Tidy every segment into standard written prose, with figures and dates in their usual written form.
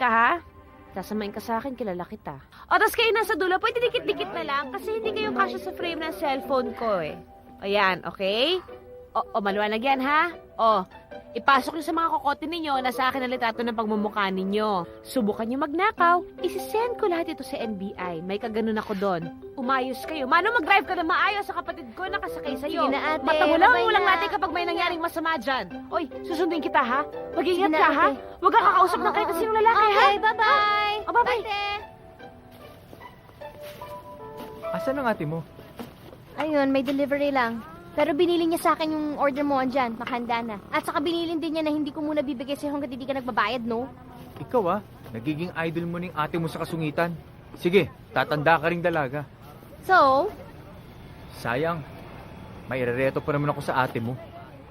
ka, ha? Sasamain ka sa akin, kilala kita. O, tas kayo nasa dulo, pwede dikit-dikit na lang kasi hindi kayo kasya sa frame ng cellphone ko, eh. O, yan, okay? O, maliwanag yan, ha? O, ipasok nyo sa mga kokote ninyo na sa akin ang litrato ng pagmumukha ninyo. Subukan nyo magnakaw, isisend ko lahat ito sa NBI. May kaganon ako doon. Umayos kayo. Mano, mag-drive ka na maayos sa kapatid ko nakasakay sa'yo. Sige na, ate. Mata mo lang, Babay ulang na. natin kapag may nangyaring masama dyan. Oy, susundin kita, ha? Mag-ingat Sige na, ka, ha? ate. Huwag kang kakausap ng kahit sinong lalaki, ha? Okay, bye-bye. O, bye-bye. Ate. Asan ang ate mo? Ayun, may delivery lang. Pero binili niya sa akin yung order mo andyan, nakahanda na. At saka binilin din niya na hindi ko muna bibigay sa'yo hanggang hindi ka nagbabayad, no? Ikaw nagiging idol mo ng ate mo sa kasungitan. Sige, tatanda ka ring dalaga. So, Sayang, may irereto pa naman ako sa ate mo.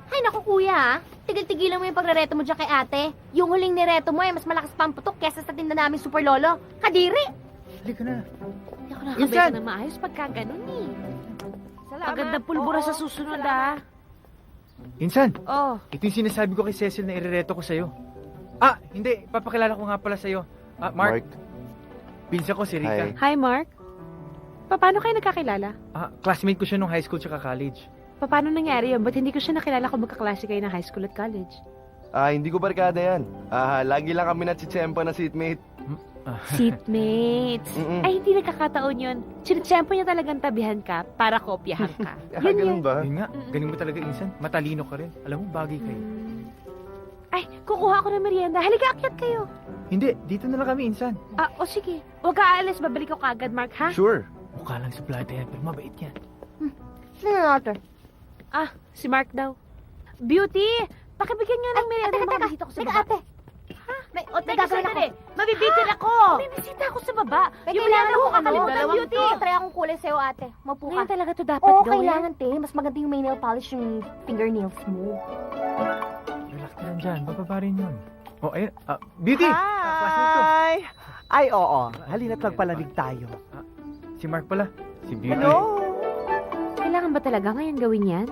ay naku kuya ha. Tigil-tigilan mo yung pagrereto mo dyan kay ate. Yung huling nireto mo ay mas malakas pa ang putok kesa sa tinda namin super lolo. Kadiri! Halika na. Hindi ako Insan! nakabenta na maayos pagka ganun, eh. Ang ganda pulbura sa susunod, ha? Insan, Oh, ito yung sinasabi ko kay Cecil na irereto ko sa'yo. Hindi. Papakilala ko nga pala sa'yo. Mark. Pinsa ko si Rika. hi, Mark. Paano kayo nagkakilala? Classmate ko siya nung high school tsaka college. Paano nangyari yun? Ba't hindi ko siya nakilala kung magkaklase kayo ng high school at college? Hindi ko barkada yan. Lagi lang kami natsitsempa na seatmate. Seatmates. Mm-mm. Ay, hindi nagkakataon yun. Sinitsempo niya talagang tabihan ka para kopyahan ka. Yun Ganun yun. ba? Yun nga, galing mo talaga, Insan. Matalino ka rin. Alam mo, bagay kayo. Ay, kukuha ako ng merienda. Halika, akyat kayo. Hindi, dito na lang kami, Insan. O sige. Huwag ka aalis. Babalik ko kagad, Mark, ha? Sure. Mukha lang sa plata yan, pero mabait yan. Sino na ate? Si Mark daw. Beauty! Pakibigyan niyo ng merienda ng mga bisita ko sa Teka baba. ate. May Teka, sandali. Mabibitin ako. May bisita ako sa baba. May Yung kailangan merienda ko akong kakalimutan, Beauty. Try akong kulay sa'yo ate. Maupo ka. Ngayon talaga to dapat Oo, gawin. kailangan te. Mas maganda yung may nail polish yung fingernails mo. Relax ka lang dyan, bababa rin yun. Oh, ayun. Beauty! Classmate ko. Hi! Ay, oo. Halina't magpalamig tayo. Si Mark pala. Si Beauty. Hello? Kailangan ba talaga ngayon gawin yan?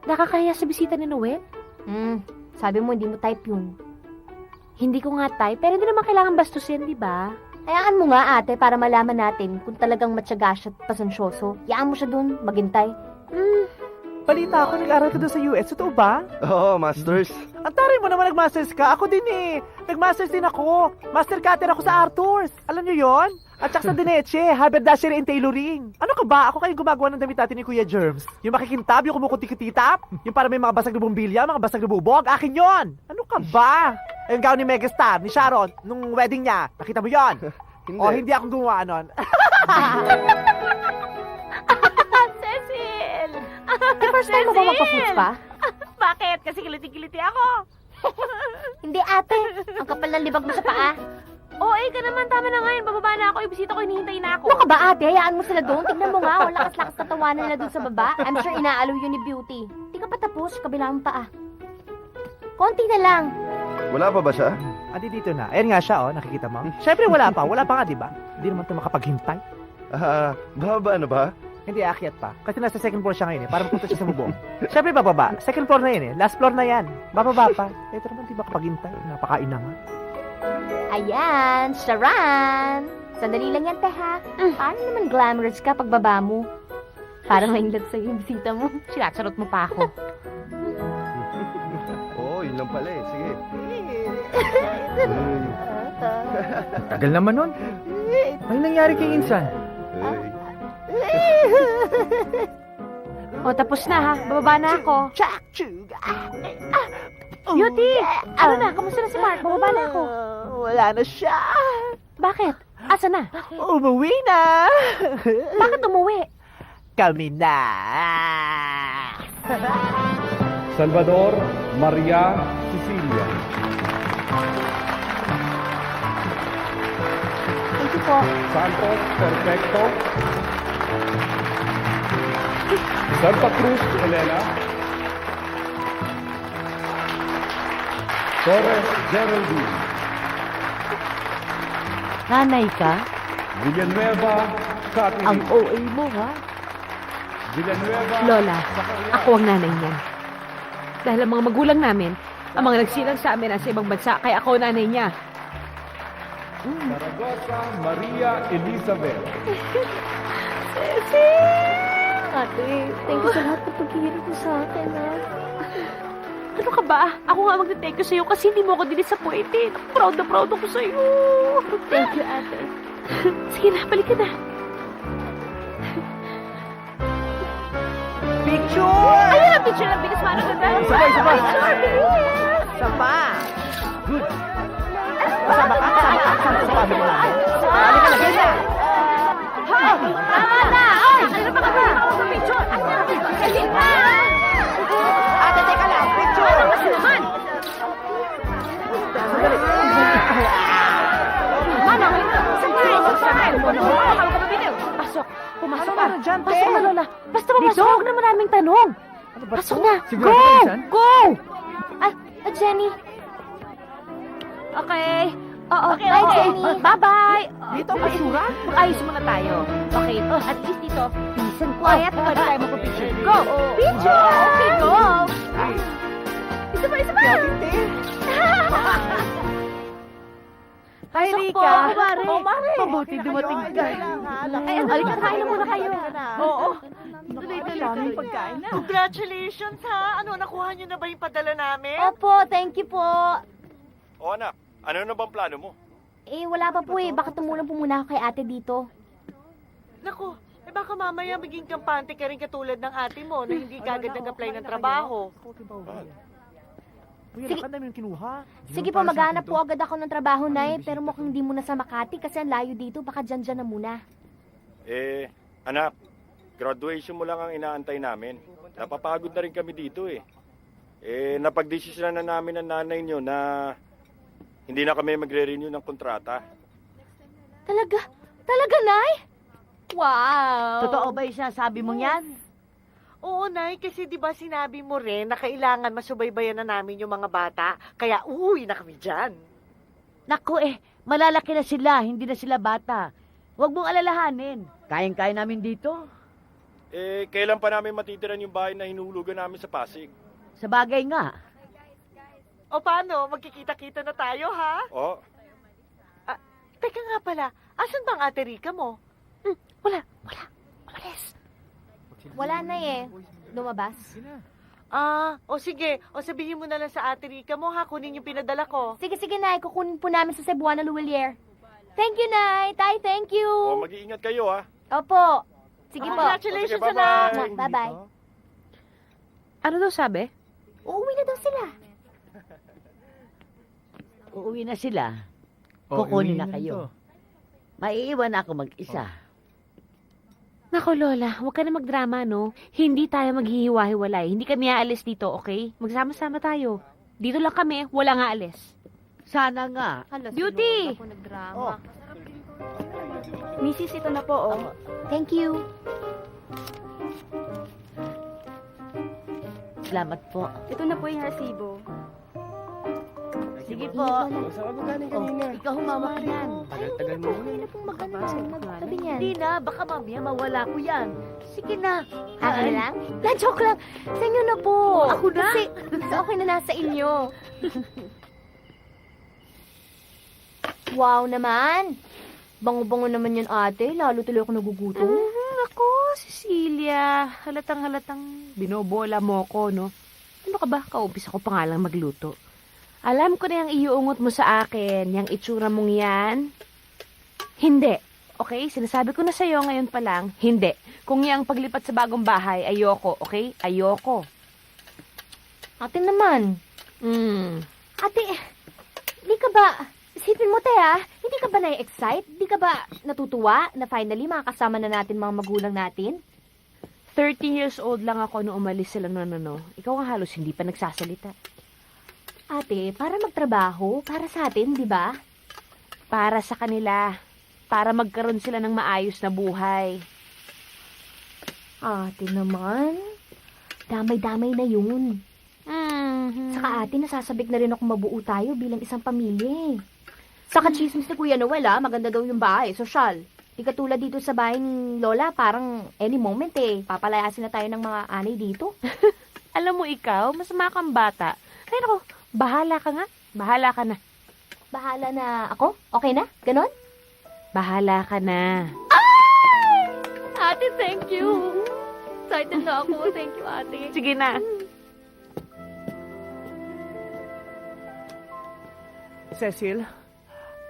Nakakahiya sa bisita ni Noel? Sabi mo hindi mo type yun. Hindi ko nga type, pero hindi naman kailangan bastusin, di ba? Hayaan mo nga ate para malaman natin kung talagang matyaga siya at pasensyoso. Yaan mo siya dun, maghintay. Balita ako, nag-aral ka doon sa US. Totoo ba? Oo, masters. Ang taray mo naman nag-masters ka. Ako din eh. Nag-masters din ako. Master cutter ako sa Arthur's. Alam niyo yon? At saka sa Dineche, Harvard Dasher and tailoring. Ano ka ba? Ako kayong gumagawa ng damit natin ni Kuya Germs. Yung makikintab, yung kumukutikititap, yung para may mga basag na bumbilya, mga basag na bubog. Akin yon. Ano ka ba? Yung gown ni Megastar, ni Sharon, nung wedding niya. Nakita mo yon? Hindi. O hindi akong gumawa nun. Cecil! First time mo ba magpa-foods pa? Bakit? Kasi kiliti-kiliti ako. Hindi ate, ang kapal ng libag mo sa paa. Ka naman, tama na ngayon. Bababa na ako. Yung bisita ko, hinihintay na ako. Ano ka ba ate? Hayaan mo sila doon. Tignan mo nga, ang lakas-lakas na tawanan nila doon sa baba. I'm sure inaalaw yun ni Beauty. Di ka pa tapos, kabilang paa. Konti na lang. Wala pa ba siya? Andi dito na. Ayan nga siya, oh. Nakikita mo? Siyempre wala pa. Wala pa nga, di ba? Hindi naman ito makapaghintay. Bababa na ba? Hindi, aakyat pa. Kasi nasa second floor siya ngayon eh. Para mapunta siya sa bubong. Siyempre, bababa. Second floor na yun eh. Last floor na yan. Bababa pa. Ito naman, di ba kapaghintay? Napakain na nga. Ayan, Sharon. Sandali lang yan, te ha. Paano naman glamorous ka pagbaba mo? Parang may love sa'yo yung bisita mo. Sinasarot mo pa ako. Oo, yun lang pala eh. Sige. Tagal naman nun. Ano nangyari kay Insan? Tapos na ha. Bababa na ako. Chak, chug. Beauty! Ano na? Kamusta na si Mark? Bababa na ako. Wala na siya. Bakit? Asa na? Umuwi na. Bakit umuwi? Kami na. Salvador Maria Cecilia. Thank you po. Santos Perfecto. Santa Cruz Elena. Torres Geraldine. Nanay ka? Villanueva Catherine. Ang OA mo ha? Villanueva. Lola, ako ang nanay niyan. Dahil ang mga magulang namin, ang mga nagsilang sa amin nasa ibang bansa, kaya ako ang nanay niya. Zaragoza Maria Elizabeth. Ate, thank you sa lahat ng paghihirap mo sa akin, ha? Ano ka ba? Ako nga mag-thank you sa'yo kasi hindi mo ako dinisappointed. Proud na proud ako sa'yo. Thank you, ate. Sige na, balik ka na. Picture! Ayun ang picture ng bilis, Manong ganda. Isa pa, isa pa. Picture, bilis! Isa pa! Good! Kasama ka? Kasama ka namin. Halika na, ganyan! Tama na! Ay, ano pa ka ba? Ako picture! Ano na? Kasi na! Ate, teka lang! Picture! Ano kasi naman? Manong, saan ka? Pasok. Pumasok ka. Ano dyan, te? Pasok na, Lola. Basta pumasok. Huwag na maraming tanong. Ano ba Pasok to? na. Siguro Go! minsan? Go! Ay, Jenny. Okay. Oo, Okay, bye, Jenny. Bye-bye. Dito ang basura? Mag-ayos muna tayo. Okay, at least dito, peace and quiet. Pwede tayo magpapicture. Go! Picture! Okay, go! Isa pa, isa pa! Hi, Pasok Rika! po, kumare. Kumare! Mabuti dumating ka. Ay, halika, kain na muna kayo. Oo. Tuloy-tuloy pagkain na. Congratulations ha! Ano, nakuha niyo na ba yung padala namin? Opo, thank you po. O anak, ano na bang plano mo? Eh, wala pa po eh. Baka tumulong po muna ako kay ate dito. Naku, baka mamaya maging kampante ka rin katulad ng ate mo na hindi kagad nag-apply ng trabaho. Uy, Sige. anak, ang dami yung kinuha. Sige po, maghanap po agad ako ng trabaho, Nay. Pero mukhang hindi muna sa Makati kasi ang layo dito. Baka dyan na muna. Anak, graduation mo lang ang inaantay namin. Napapagod na rin kami dito eh. Napagdesisyonan na namin ng nanay nyo na hindi na kami magre-renew ng kontrata. Talaga? Talaga, Nay? Wow! Totoo ba yung sinasabi mong yan? Oo, Nay, kasi di ba sinabi mo rin na kailangan masubaybayan na namin yung mga bata, kaya uuwi na kami dyan. Naku malalaki na sila, hindi na sila bata. Huwag mong alalahanin. Kayang-kaya namin dito. Kailan pa namin matitiran yung bahay na hinulugan namin sa Pasig? Sa bagay nga. O paano, magkikita-kita na tayo, ha? O, Teka nga pala, asan bang ate Rika mo? Wala. Umalis. Wala na eh. Lumabas. O sige, o sabihin mo na lang sa ate Rika mo, ha? Kunin yung pinadala ko. Sige, Nay. Kukunin po namin sa Cebuana Luwilier. Thank you, Nay. Tay, thank you. mag-iingat kayo ha. Opo. Sige po. Congratulations, O, sige, anak! Bye-bye. Ano daw sabi? Uuwi na daw sila. Uuwi na sila. Oh, Kukunin na iuwi kayo. to. Maiiwan ako mag-isa. Nako, Lola, huwag ka na magdrama, no? Hindi tayo maghihiwa-hiwalay. Hindi kami aalis dito, okay? Magsama-sama tayo. Dito lang kami, wala nga alis. Sana nga. Hala, Beauty! Ako nagdrama. Mrs., ito na po, oh. Thank you. Salamat po. Ito na po yung resibo. Sige po. Saan ka galing kanina? Ikaw humawak yan. Tagal-tagal mo Okay na pong magtabi niyan. Hindi na, baka mamaya mawala ko yan. Sige na. Akin na lang? Na-joke lang. Sa inyo na po. Ako na? Kasi okay na nasa inyo. Wow naman. Bango-bango naman yan, ate. Lalo tuloy ako nagugutom. Ako, Cecilia. Halatang-halatang binobola mo ko, no? Ano ka ba? Kaumpis ako pa nga lang magluto. Alam ko na yung iuungot mo sa akin, yung itsura mong yan. Hindi. Okay? Sinasabi ko na sa'yo ngayon pa lang, hindi. Kung yung paglipat sa bagong bahay, ayoko. Okay? Ayoko. Ate naman. Ate, di ka ba... Isipin mo, Tea, hindi ka ba na-excite? Di ka ba natutuwa na finally makakasama na natin mga magulang natin? 30 years old lang ako nung umalis sila no. Ikaw nga halos hindi pa nagsasalita. Ate, para magtrabaho, para sa atin, di ba? Para sa kanila. Para magkaroon sila ng maayos na buhay. Ate naman, damay-damay na yun. Saka ate, nasasabik na rin ako mabuo tayo bilang isang pamilya eh. Saka chismis ni Kuya Noel maganda daw yung bahay, sosyal. Di katulad dito sa bahay ni Lola, parang any moment papalayasin na tayo ng mga anay dito. Alam mo ikaw, masama kang bata. Kaya ako, bahala ka nga. Bahala ka na. Bahala na ako? Okay na? Ganon? Bahala ka na. Ate, thank you. Excited na ako. Thank you, ate. Sige na. Cecil,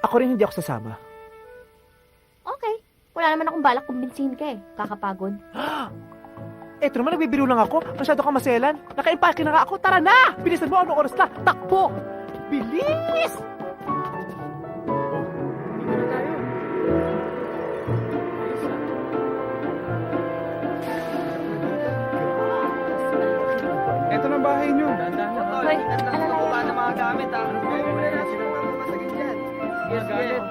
ako rin hindi ako sasama. Okay. Wala naman akong balak kumbinsihin ka eh. Kakapagod. Eto naman, nagbibiro lang ako. Masyado kang maselan. Naka-impake na nga ako. Tara na! Bilisan mo, anong oras na? Takbo! Bilis! Dito na tayo. Ito na bahay nyo. Dahan-dahan lang. Hoy, alala na mga gamit, ha? Yes, galit.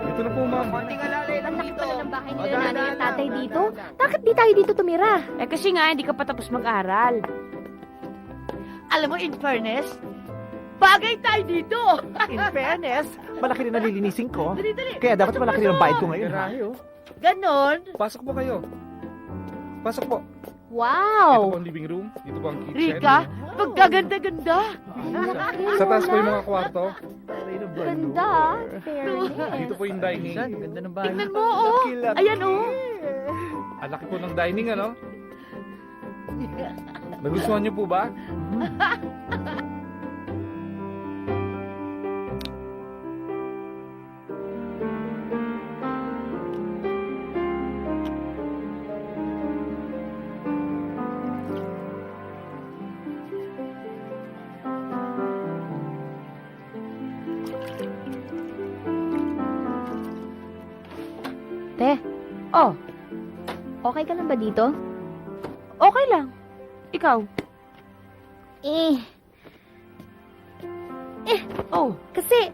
Ito na po, ma'am. Ang laki pala ng bahay nila nanay at tatay dito. Bakit di tayo dito tumira? Eh kasi nga, hindi ka pa tapos mag-aral. Alam mo, in fairness, bagay tayo dito. In fairness, malaki rin nalilinisin ko. Dali, dali. Kaya dapat malaki rin ang bayad ko ngayon. ha? Garahe, oh. Ganon. Pasok po kayo. Pasok po. Ito Wow! po ang living room. Dito po ang kitchen. Rika, pagkaganda-ganda. Sa taas po yung mga kwarto. Ganda. Fairness. Dito po yung dining. Minsan, ganda ng bahay. Tingnan mo, oh. Ayan, oh. Ang laki po ng dining, ano? Nagustuhan niyo po ba? Te, Oh, okay ka lang ba dito? okay lang. Ikaw? Oh, Kasi,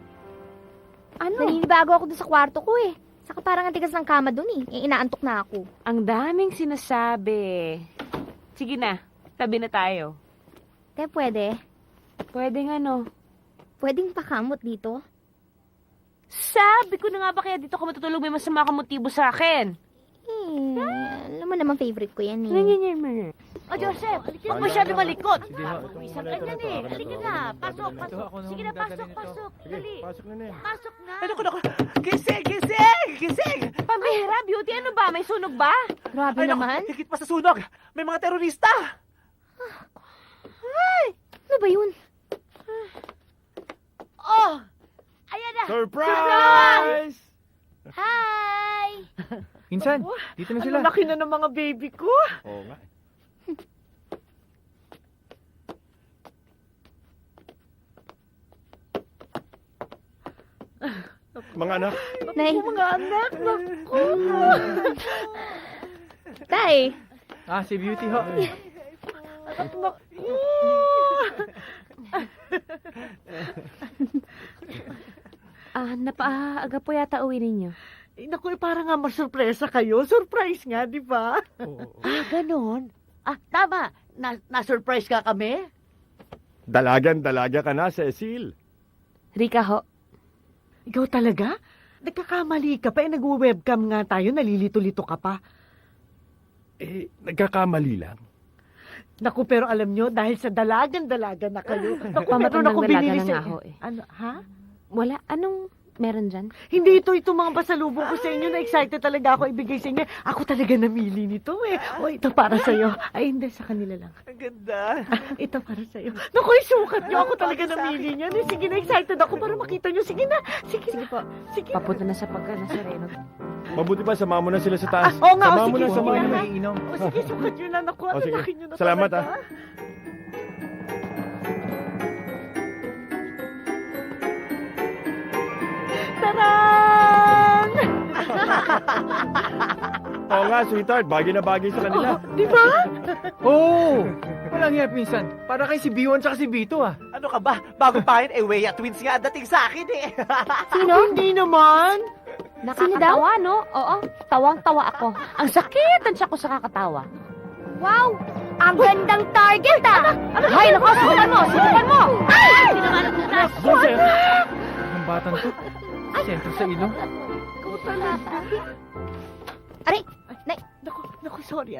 ano? naninibago ako doon sa kwarto ko eh. Saka parang ang tigas ng kama doon eh. Inaantok na ako. Ang daming sinasabi. Sige na, tabi na tayo. Te, pwede? Pwedeng ano? Pwedeng pakamot dito? Sabi ko na nga ba kaya dito ka matutulog may masama kang motibo sa akin? Alam mo naman favorite ko yan eh. O, Joseph, huwag masyado malikot. Sige, ha. Isang ganyan eh. Halika na. Pasok, Ito, pasok. ako na Sige na, magdadala pasok, nito. pasok. Sige, Dali. pasok na na. Pasok na. Ano ko? Gising! Gising! Gising! Pambihira, Beauty, ano ba? May sunog ba? Grabe Ay, naku, naman. higit pa sa sunog. May mga terorista. Ano ba yun? Oh! Ayan na. Surprise! Hi! Minsan, dito na sila. Ang laki na ng mga baby ko. Oo nga. Mga anak, Nay, Mga anak, naku. tay. Ah, si Beauty, ho. Napaaga po yata uwi ninyo. Naku, parang nga masurpresa kayo. Surprise nga, di ba? Ah, ganon. Ah, tama. Na-surprise ka kami? dalagan-dalaga ka na, Cecil. Rika ho, Ikaw talaga? Nagkakamali ka pa. Nag-webcam nga tayo. Nalilito-lito ka pa. Nagkakamali lang. Naku, pero alam nyo, dahil sa dalagan-dalaga na kayo. Naku, meron pamatandang ako dalaga binili na sa nga ho eh. Ano, ha? Wala, anong meron dyan? Hindi ito mga pasalubong ko sa inyo. Na-excited talaga ako ibigay sa inyo. Ako talaga namili nito eh. O, ito para sa'yo. Ay, hindi, sa kanila lang. Ang ganda. Ito para sa'yo. Naku, isukat nyo. Ako talaga namili niyan. Eh, sige na, excited ako para makita nyo. Sige na. Sige po. Sige na. Papunta na sa Nazareno. Mabuti pa, sama mo na sila sa taas. Oo nga, Sama mo sige, na, sama sige mo na. na. Iinom. O, sige, sukat nyo na. Naku, ang sige. laki nyo na Salamat, talaga. Tarang! Oo nga, sweetheart. Bagay na bagay sa kanila. Di ba? Oh! Walang hiya, pinsan. Para kay si B1 tsaka si B2, ah. Ano ka ba? Bago pa yun, Weya twins nga dating sa akin eh. Sino? Hindi naman. Nakakatawa, no? Oo, tawang-tawa ako. Ang sakit ang tiyak ko sa kakatawa. Wow! Ang gandang target ah! Ay, naku, subukan mo! Subukan mo! Ay! Hindi naman ang butas! Joseph! Ang batang to. Sentro sa ilong. Ikaw talaga. Aray! Naku, sorry.